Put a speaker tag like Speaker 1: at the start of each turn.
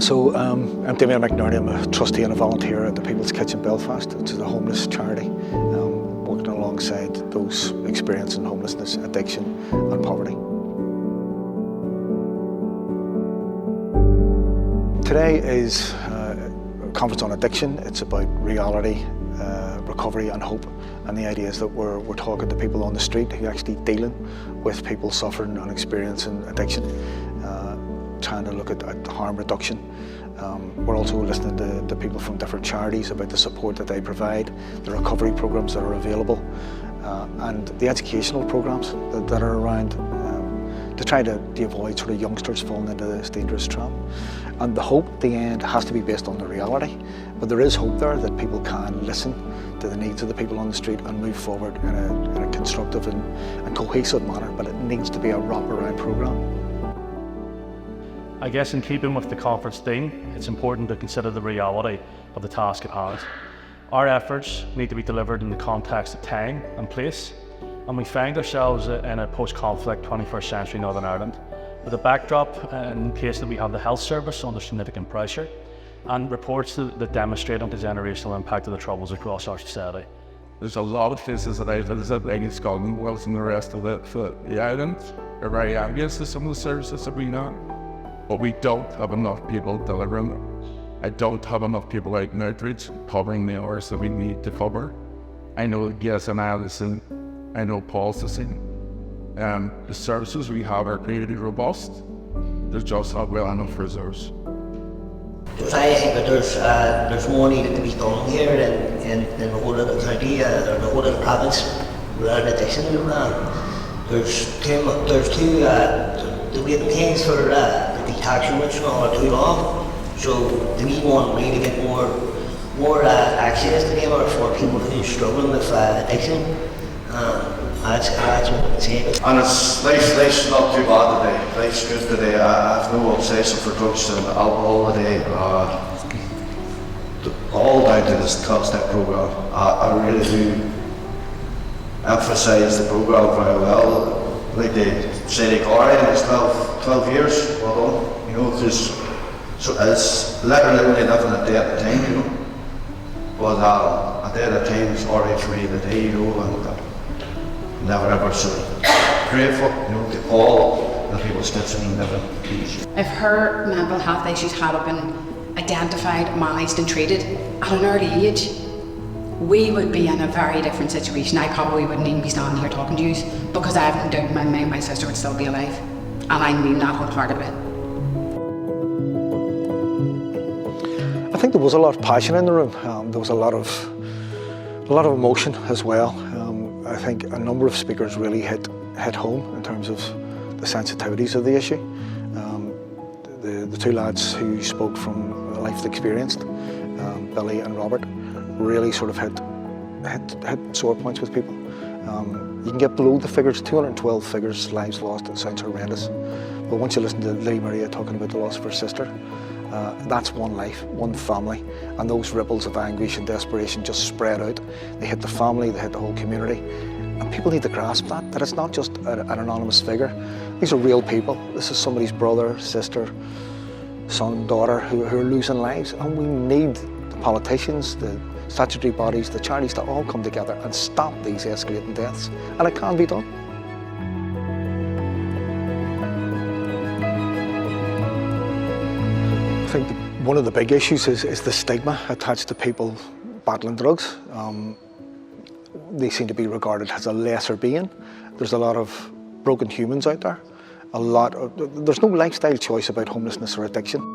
Speaker 1: So I'm Damian McNairney. I'm a trustee and a volunteer at the People's Kitchen Belfast, which is a homeless charity, working alongside those experiencing homelessness, addiction and poverty. Today is a conference on addiction. It's about reality, recovery and hope. And the idea is that we're talking to people on the street who are actually dealing with people suffering and experiencing addiction, trying to look at harm reduction. We're also listening to people from different charities about the support that they provide, the recovery programs that are available, and the educational programs that are around to try to avoid sort of youngsters falling into this dangerous trap. And the hope at the end has to be based on the reality, but there is hope there that people can listen to the needs of the people on the street and move forward in a constructive and cohesive manner, but it needs to be a wraparound programme.
Speaker 2: I guess in keeping with the conference theme, it's important to consider the reality of the task at hand. Our efforts need to be delivered in the context of time and place, and we find ourselves in a post-conflict 21st century Northern Ireland, with a backdrop in case that we have the health service under significant pressure, and reports that demonstrate the generational impact of the troubles across our society.
Speaker 3: There's a lot of places that I visit, like in Scotland, Wales and the rest of the island, are very envious of some of the services that we know. But we don't have enough people delivering them. I don't have enough people out in outreach covering the hours that we need to cover. I know Yes and Alison, I know Paul's the same. The services we have are really robust. There's just not well enough resource.
Speaker 4: I think that there's more needed to be done here in the whole of the county, or the whole of the province, without addiction. There's two the waiting times for the detox units are too long, so we want really to get more access to them for people who are struggling with addiction. That's what I'm saying.
Speaker 5: And life's not too bad today. Life's good today. I have no obsession for drugs and alcohol today. All down to this 12-step program. I really do emphasise the program very well. Like they say, the glory is 12 years. Well done. You know, because so it's literally only living a day at a time. You know, but a day at a time is alright for me today. You know, and never ever so grateful, you know, to all the people stitching and living peace.
Speaker 6: If her mental health issues had been identified, managed and treated at an early age, we would be in a very different situation. I probably wouldn't even be standing here talking to you because I have no doubt in my mind my sister would still be alive, and I mean that wholeheartedly.
Speaker 1: I think there was a lot of passion in the room. There was a lot of emotion as well. I think a number of speakers really hit home in terms of the sensitivities of the issue. The two lads who spoke from life experienced, Billy and Robert, really sort of hit sore points with people. You can get below the figures, 212 figures, lives lost. It sounds horrendous. But once you listen to Lily Maria talking about the loss of her sister, that's one life, one family, and those ripples of anguish and desperation just spread out. They hit the family, they hit the whole community, and people need to grasp that it's not just an anonymous figure. These are real people. This is somebody's brother, sister, son, daughter who are losing lives, and we need the politicians, the statutory bodies, the charities to all come together and stop these escalating deaths, and it can be done. I think one of the big issues is the stigma attached to people battling drugs. They seem to be regarded as a lesser being. There's a lot of broken humans out there. There's no lifestyle choice about homelessness or addiction.